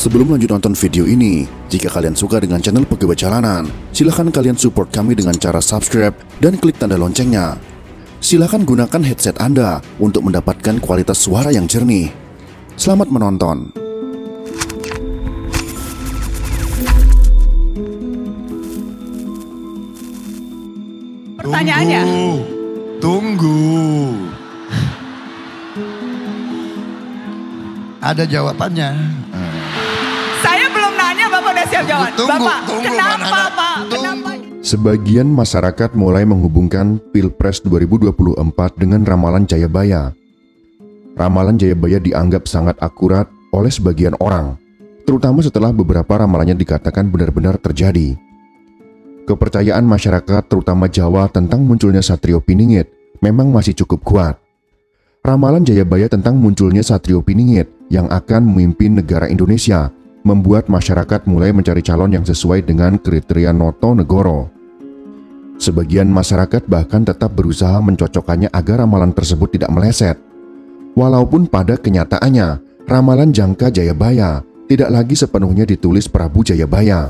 Sebelum lanjut nonton video ini, jika kalian suka dengan channel Pegawai Jalanan, silahkan kalian support kami dengan cara subscribe dan klik tanda loncengnya. Silahkan gunakan headset Anda untuk mendapatkan kualitas suara yang jernih. Selamat menonton. Pertanyaannya? Tunggu. Ada jawabannya. Saya belum nanya, Bapak udah siap jawab. Bapak, kenapa Pak? Kenapa? Sebagian masyarakat mulai menghubungkan Pilpres 2024 dengan ramalan Jayabaya. Ramalan Jayabaya dianggap sangat akurat oleh sebagian orang, terutama setelah beberapa ramalannya dikatakan benar-benar terjadi. Kepercayaan masyarakat terutama Jawa tentang munculnya Satrio Piningit memang masih cukup kuat. Ramalan Jayabaya tentang munculnya Satrio Piningit yang akan memimpin negara Indonesia membuat masyarakat mulai mencari calon yang sesuai dengan kriteria Noto Negoro. Sebagian masyarakat bahkan tetap berusaha mencocokkannya agar ramalan tersebut tidak meleset. Walaupun pada kenyataannya, ramalan jangka Jayabaya tidak lagi sepenuhnya ditulis Prabu Jayabaya.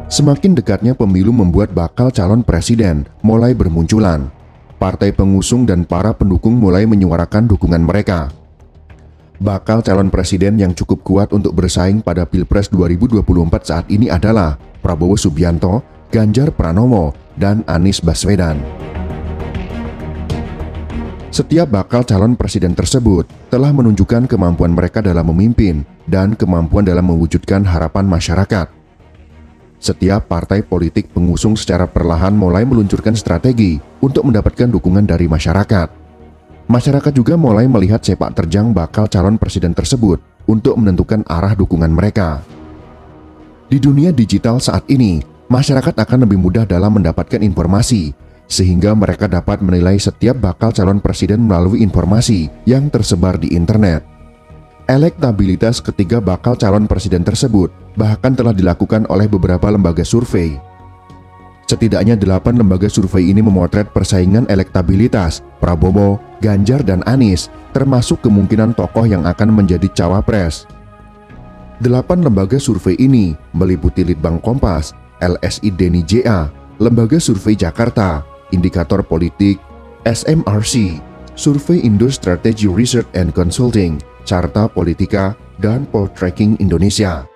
Semakin dekatnya pemilu membuat bakal calon presiden mulai bermunculan. Partai pengusung dan para pendukung mulai menyuarakan dukungan mereka. Bakal calon presiden yang cukup kuat untuk bersaing pada Pilpres 2024 saat ini adalah Prabowo Subianto, Ganjar Pranowo, dan Anies Baswedan. Setiap bakal calon presiden tersebut telah menunjukkan kemampuan mereka dalam memimpin dan kemampuan dalam mewujudkan harapan masyarakat. Setiap partai politik pengusung secara perlahan mulai meluncurkan strategi untuk mendapatkan dukungan dari masyarakat. Masyarakat juga mulai melihat sepak terjang bakal calon presiden tersebut untuk menentukan arah dukungan mereka. Di dunia digital saat ini, masyarakat akan lebih mudah dalam mendapatkan informasi, sehingga mereka dapat menilai setiap bakal calon presiden melalui informasi yang tersebar di internet. Elektabilitas ketiga bakal calon presiden tersebut bahkan telah dilakukan oleh beberapa lembaga survei. Setidaknya 8 lembaga survei ini memotret persaingan elektabilitas Prabowo, Ganjar, dan Anies, termasuk kemungkinan tokoh yang akan menjadi cawapres. 8 lembaga survei ini meliputi Litbang Kompas, LSI Deni JA, Lembaga Survei Jakarta, Indikator Politik, SMRC, Survei Indo Strategy Research and Consulting, Carta Politika, dan Poltreking Indonesia.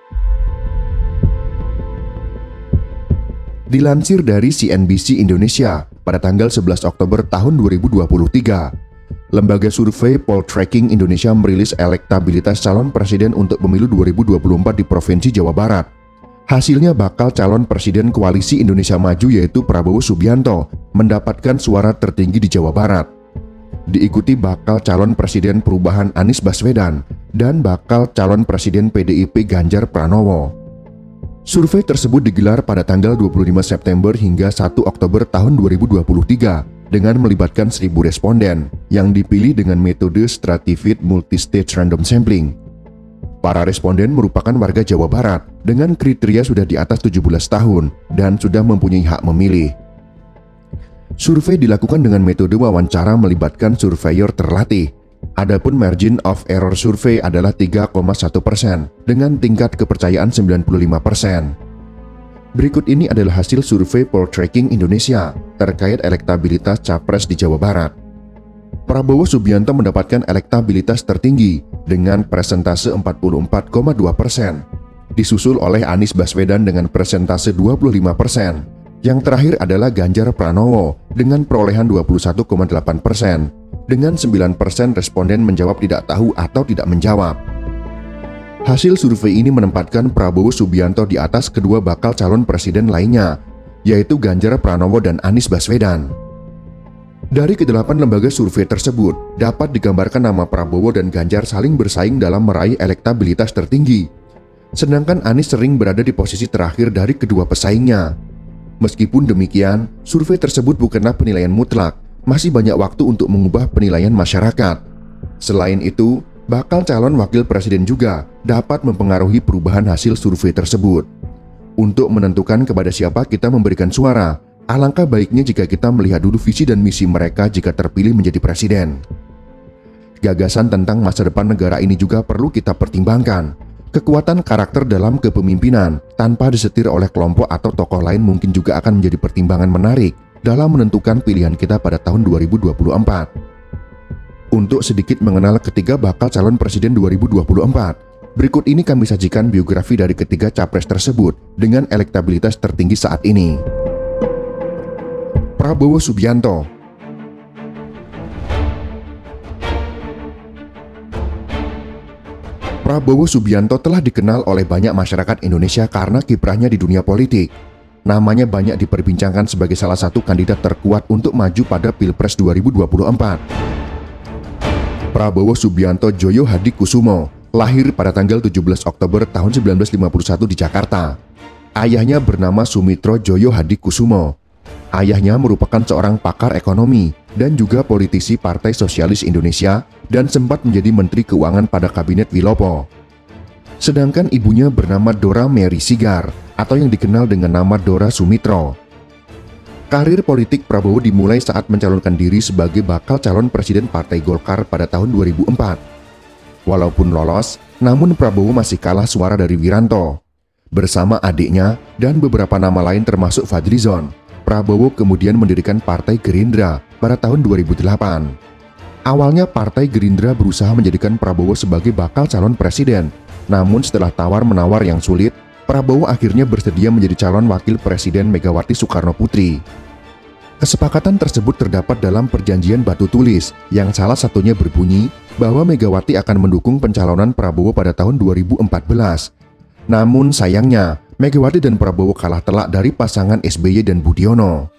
Dilansir dari CNBC Indonesia pada tanggal 11 Oktober tahun 2023, lembaga survei Poltreking Indonesia merilis elektabilitas calon presiden untuk pemilu 2024 di Provinsi Jawa Barat. Hasilnya bakal calon presiden Koalisi Indonesia Maju yaitu Prabowo Subianto mendapatkan suara tertinggi di Jawa Barat. Diikuti bakal calon presiden Perubahan Anies Baswedan dan bakal calon presiden PDIP Ganjar Pranowo. Survei tersebut digelar pada tanggal 25 September hingga 1 Oktober tahun 2023 dengan melibatkan 1.000 responden yang dipilih dengan metode Stratified Multistage Random Sampling. Para responden merupakan warga Jawa Barat dengan kriteria sudah di atas 17 tahun dan sudah mempunyai hak memilih. Survei dilakukan dengan metode wawancara melibatkan surveyor terlatih. Adapun margin of error survei adalah 3,1% dengan tingkat kepercayaan 95%. Berikut ini adalah hasil survei Poltreking Indonesia terkait elektabilitas capres di Jawa Barat. Prabowo Subianto mendapatkan elektabilitas tertinggi dengan persentase 44,2%, disusul oleh Anies Baswedan dengan persentase 25%. Yang terakhir adalah Ganjar Pranowo dengan perolehan 21,8%. Dengan 9% responden menjawab tidak tahu atau tidak menjawab. Hasil survei ini menempatkan Prabowo Subianto di atas kedua bakal calon presiden lainnya, yaitu Ganjar Pranowo dan Anies Baswedan. Dari ke-8 lembaga survei tersebut, dapat digambarkan nama Prabowo dan Ganjar saling bersaing dalam meraih elektabilitas tertinggi. Sedangkan Anies sering berada di posisi terakhir dari kedua pesaingnya. Meskipun demikian, survei tersebut bukanlah penilaian mutlak, masih banyak waktu untuk mengubah penilaian masyarakat. Selain itu, bakal calon wakil presiden juga dapat mempengaruhi perubahan hasil survei tersebut. Untuk menentukan kepada siapa kita memberikan suara, Alangkah baiknya jika kita melihat dulu visi dan misi mereka jika terpilih menjadi presiden. Gagasan tentang masa depan negara ini juga perlu kita pertimbangkan. Kekuatan karakter dalam kepemimpinan tanpa disetir oleh kelompok atau tokoh lain mungkin juga akan menjadi pertimbangan menarik dalam menentukan pilihan kita pada tahun 2024. Untuk sedikit mengenal ketiga bakal calon presiden 2024, berikut ini kami sajikan biografi dari ketiga capres tersebut dengan elektabilitas tertinggi saat ini. Prabowo Subianto. Prabowo Subianto telah dikenal oleh banyak masyarakat Indonesia karena kiprahnya di dunia politik. Namanya banyak diperbincangkan sebagai salah satu kandidat terkuat untuk maju pada Pilpres 2024. Prabowo Subianto Joyo Hadi Kusumo lahir pada tanggal 17 Oktober tahun 1951 di Jakarta. Ayahnya bernama Sumitro Joyo Hadi Kusumo. Ayahnya merupakan seorang pakar ekonomi dan juga politisi Partai Sosialis Indonesia dan sempat menjadi Menteri Keuangan pada Kabinet Wilopo. Sedangkan ibunya bernama Dora Mary Sigar atau yang dikenal dengan nama Dora Sumitro. Karir politik Prabowo dimulai saat mencalonkan diri sebagai bakal calon presiden Partai Golkar pada tahun 2004. Walaupun lolos, namun Prabowo masih kalah suara dari Wiranto. Bersama adiknya dan beberapa nama lain termasuk Fadlizon, Prabowo kemudian mendirikan Partai Gerindra pada tahun 2008. Awalnya Partai Gerindra berusaha menjadikan Prabowo sebagai bakal calon presiden, namun setelah tawar-menawar yang sulit, Prabowo akhirnya bersedia menjadi calon wakil presiden Megawati Soekarno Putri. Kesepakatan tersebut terdapat dalam perjanjian batu tulis, yang salah satunya berbunyi bahwa Megawati akan mendukung pencalonan Prabowo pada tahun 2014. Namun sayangnya, Megawati dan Prabowo kalah telak dari pasangan SBY dan Budiono.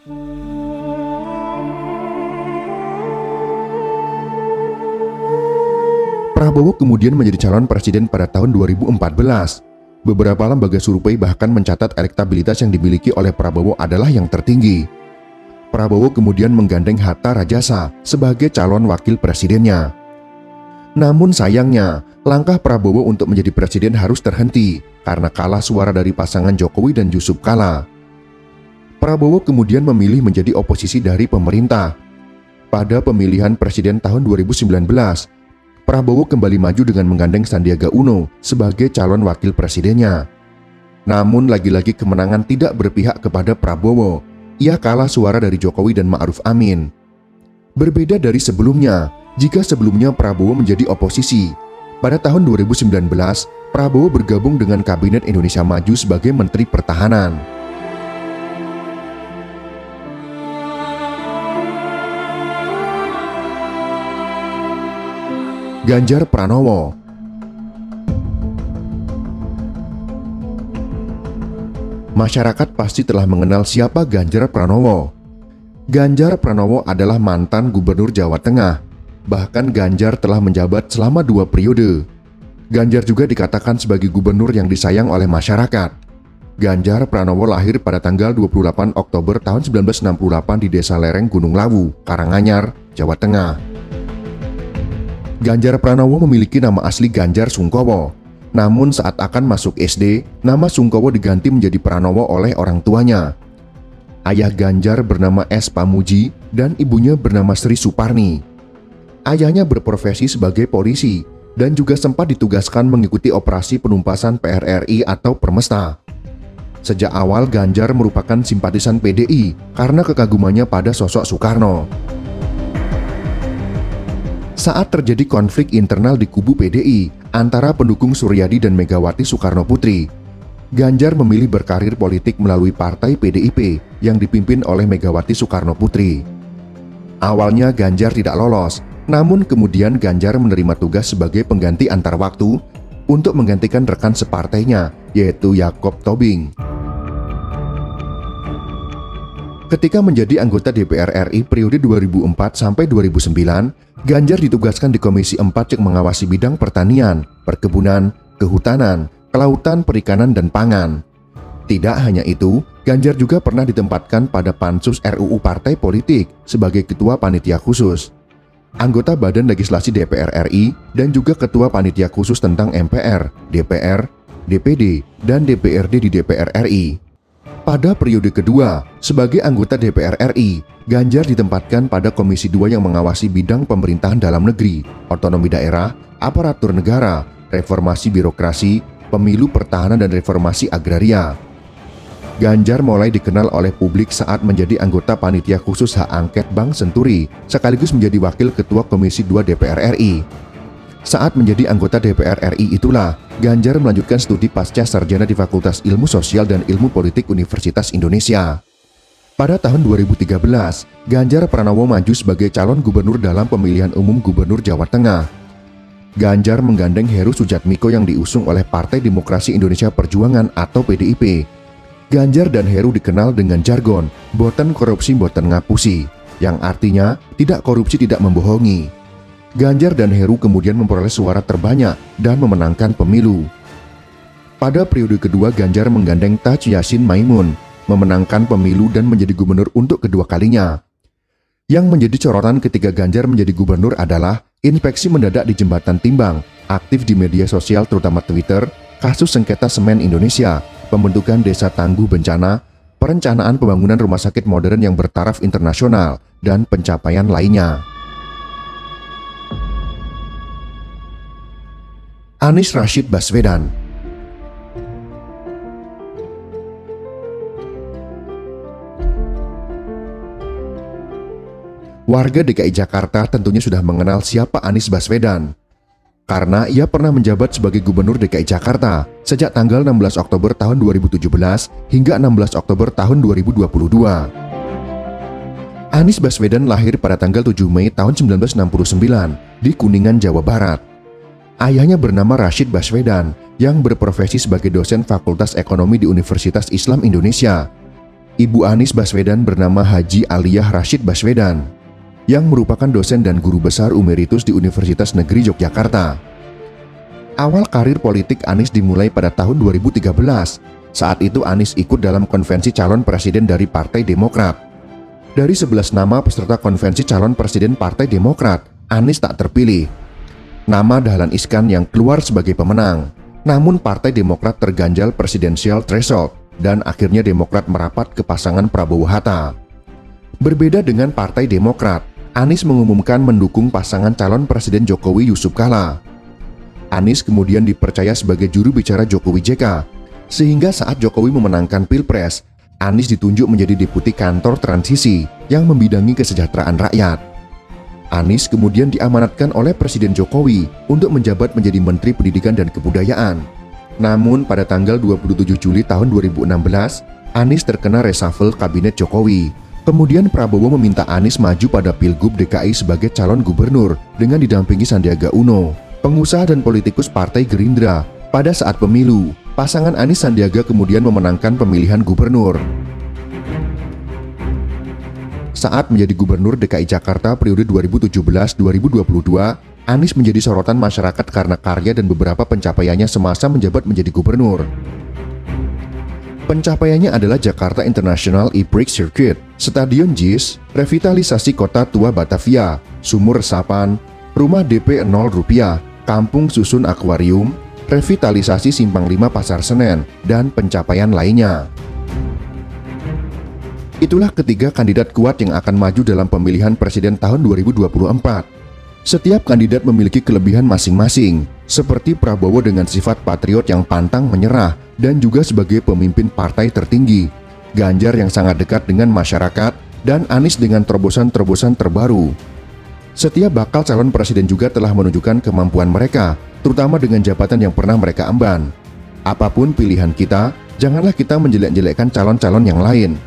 Prabowo kemudian menjadi calon presiden pada tahun 2014. Beberapa lembaga survei bahkan mencatat elektabilitas yang dimiliki oleh Prabowo adalah yang tertinggi. Prabowo kemudian menggandeng Hatta Rajasa sebagai calon wakil presidennya. Namun sayangnya, langkah Prabowo untuk menjadi presiden harus terhenti karena kalah suara dari pasangan Jokowi dan Yusuf Kala. Prabowo kemudian memilih menjadi oposisi dari pemerintah. Pada pemilihan presiden tahun 2019, Prabowo kembali maju dengan menggandeng Sandiaga Uno sebagai calon wakil presidennya. Namun lagi-lagi kemenangan tidak berpihak kepada Prabowo. Ia kalah suara dari Jokowi dan Ma'ruf Amin. Berbeda dari sebelumnya, jika sebelumnya Prabowo menjadi oposisi, pada tahun 2019, Prabowo bergabung dengan Kabinet Indonesia Maju sebagai Menteri Pertahanan. Ganjar Pranowo. Masyarakat pasti telah mengenal siapa Ganjar Pranowo. Ganjar Pranowo adalah mantan Gubernur Jawa Tengah. Bahkan Ganjar telah menjabat selama 2 periode. Ganjar juga dikatakan sebagai gubernur yang disayang oleh masyarakat. Ganjar Pranowo lahir pada tanggal 28 Oktober tahun 1968 di Desa Lereng Gunung Lawu, Karanganyar, Jawa Tengah. Ganjar Pranowo memiliki nama asli Ganjar Sungkowo. Namun saat akan masuk SD, nama Sungkowo diganti menjadi Pranowo oleh orang tuanya. Ayah Ganjar bernama S. Pamuji dan ibunya bernama Sri Suparni. Ayahnya berprofesi sebagai polisi dan juga sempat ditugaskan mengikuti operasi penumpasan PRRI atau Permesta. Sejak awal Ganjar merupakan simpatisan PDI karena kekagumannya pada sosok Soekarno. Saat terjadi konflik internal di kubu PDI antara pendukung Suryadi dan Megawati Soekarno Putri, Ganjar memilih berkarir politik melalui partai PDIP yang dipimpin oleh Megawati Soekarno Putri. Awalnya Ganjar tidak lolos, namun kemudian Ganjar menerima tugas sebagai pengganti antar waktu untuk menggantikan rekan separtainya, yaitu Yakob Tobing. Ketika menjadi anggota DPR RI periode 2004 sampai 2009, Ganjar ditugaskan di Komisi 4 yang mengawasi bidang pertanian, perkebunan, kehutanan, kelautan, perikanan, dan pangan. Tidak hanya itu, Ganjar juga pernah ditempatkan pada Pansus RUU Partai Politik sebagai Ketua Panitia Khusus, anggota Badan Legislasi DPR RI, dan juga Ketua Panitia Khusus tentang MPR, DPR, DPD, dan DPRD di DPR RI. Pada periode kedua, sebagai anggota DPR RI, Ganjar ditempatkan pada Komisi 2 yang mengawasi bidang pemerintahan dalam negeri, otonomi daerah, aparatur negara, reformasi birokrasi, pemilu pertahanan dan reformasi agraria. Ganjar mulai dikenal oleh publik saat menjadi anggota Panitia Khusus Hak Angket Bank Senturi, sekaligus menjadi Wakil Ketua Komisi 2 DPR RI. Saat menjadi anggota DPR RI itulah, Ganjar melanjutkan studi pasca sarjana di Fakultas Ilmu Sosial dan Ilmu Politik Universitas Indonesia. Pada tahun 2013, Ganjar Pranowo maju sebagai calon gubernur dalam pemilihan umum Gubernur Jawa Tengah. Ganjar menggandeng Heru Sudjatmiko yang diusung oleh Partai Demokrasi Indonesia Perjuangan atau PDIP. Ganjar dan Heru dikenal dengan jargon "boten korupsi boten ngapusi", yang artinya tidak korupsi tidak membohongi. Ganjar dan Heru kemudian memperoleh suara terbanyak dan memenangkan pemilu. Pada periode kedua, Ganjar menggandeng Taj Yassin Maimun, memenangkan pemilu dan menjadi gubernur untuk kedua kalinya. Yang menjadi sorotan ketika Ganjar menjadi gubernur adalah inspeksi mendadak di Jembatan Timbang, aktif di media sosial terutama Twitter, kasus sengketa semen Indonesia, pembentukan desa tangguh bencana, perencanaan pembangunan rumah sakit modern yang bertaraf internasional, dan pencapaian lainnya. Anies Rashid Baswedan. Warga DKI Jakarta tentunya sudah mengenal siapa Anies Baswedan, karena ia pernah menjabat sebagai Gubernur DKI Jakarta sejak tanggal 16 Oktober tahun 2017 hingga 16 Oktober tahun 2022. Anies Baswedan lahir pada tanggal 7 Mei tahun 1969 di Kuningan, Jawa Barat. Ayahnya bernama Rashid Baswedan yang berprofesi sebagai dosen Fakultas Ekonomi di Universitas Islam Indonesia. Ibu Anies Baswedan bernama Haji Aliyah Rashid Baswedan yang merupakan dosen dan guru besar emeritus di Universitas Negeri Yogyakarta. Awal karir politik Anies dimulai pada tahun 2013. Saat itu Anies ikut dalam konvensi calon presiden dari Partai Demokrat. Dari 11 nama peserta konvensi calon presiden Partai Demokrat, Anies tak terpilih. Nama Dahlan Iskan yang keluar sebagai pemenang. Namun Partai Demokrat terganjal presidensial threshold dan akhirnya Demokrat merapat ke pasangan Prabowo Hatta. Berbeda dengan Partai Demokrat, Anies mengumumkan mendukung pasangan calon Presiden Jokowi Yusuf Kala. Anies kemudian dipercaya sebagai juru bicara Jokowi JK, sehingga saat Jokowi memenangkan Pilpres, Anies ditunjuk menjadi Deputi Kantor Transisi yang membidangi kesejahteraan rakyat. Anies kemudian diamanatkan oleh Presiden Jokowi untuk menjabat menjadi Menteri Pendidikan dan Kebudayaan. Namun pada tanggal 27 Juli tahun 2016, Anies terkena reshuffle Kabinet Jokowi. Kemudian Prabowo meminta Anies maju pada Pilgub DKI sebagai calon gubernur dengan didampingi Sandiaga Uno, pengusaha dan politikus Partai Gerindra. Pada saat pemilu, pasangan Anies Sandiaga kemudian memenangkan pemilihan gubernur. Saat menjadi Gubernur DKI Jakarta periode 2017-2022, Anies menjadi sorotan masyarakat karena karya dan beberapa pencapaiannya semasa menjabat menjadi gubernur. Pencapaiannya adalah Jakarta International E-Prix Circuit, Stadion JIS, revitalisasi kota tua Batavia, sumur resapan, rumah DP 0 rupiah, kampung susun akuarium, revitalisasi Simpang 5 Pasar Senen, dan pencapaian lainnya. Itulah ketiga kandidat kuat yang akan maju dalam pemilihan presiden tahun 2024. Setiap kandidat memiliki kelebihan masing-masing, seperti Prabowo dengan sifat patriot yang pantang menyerah dan juga sebagai pemimpin partai tertinggi, Ganjar yang sangat dekat dengan masyarakat, dan Anies dengan terobosan-terobosan terbaru. Setiap bakal calon presiden juga telah menunjukkan kemampuan mereka, terutama dengan jabatan yang pernah mereka emban. Apapun pilihan kita, janganlah kita menjelek-jelekkan calon-calon yang lain.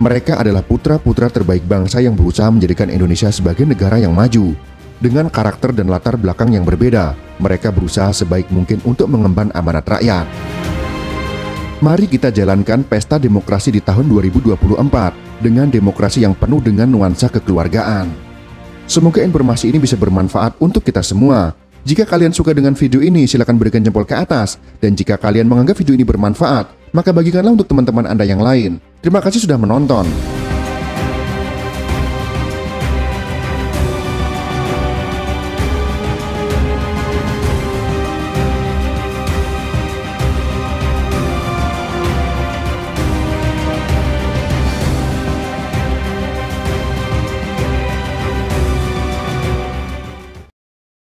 Mereka adalah putra-putra terbaik bangsa yang berusaha menjadikan Indonesia sebagai negara yang maju. Dengan karakter dan latar belakang yang berbeda, mereka berusaha sebaik mungkin untuk mengemban amanat rakyat. Mari kita jalankan pesta demokrasi di tahun 2024 dengan demokrasi yang penuh dengan nuansa kekeluargaan. Semoga informasi ini bisa bermanfaat untuk kita semua. Jika kalian suka dengan video ini, silakan berikan jempol ke atas. Dan jika kalian menganggap video ini bermanfaat, maka bagikanlah untuk teman-teman Anda yang lain. Terima kasih sudah menonton.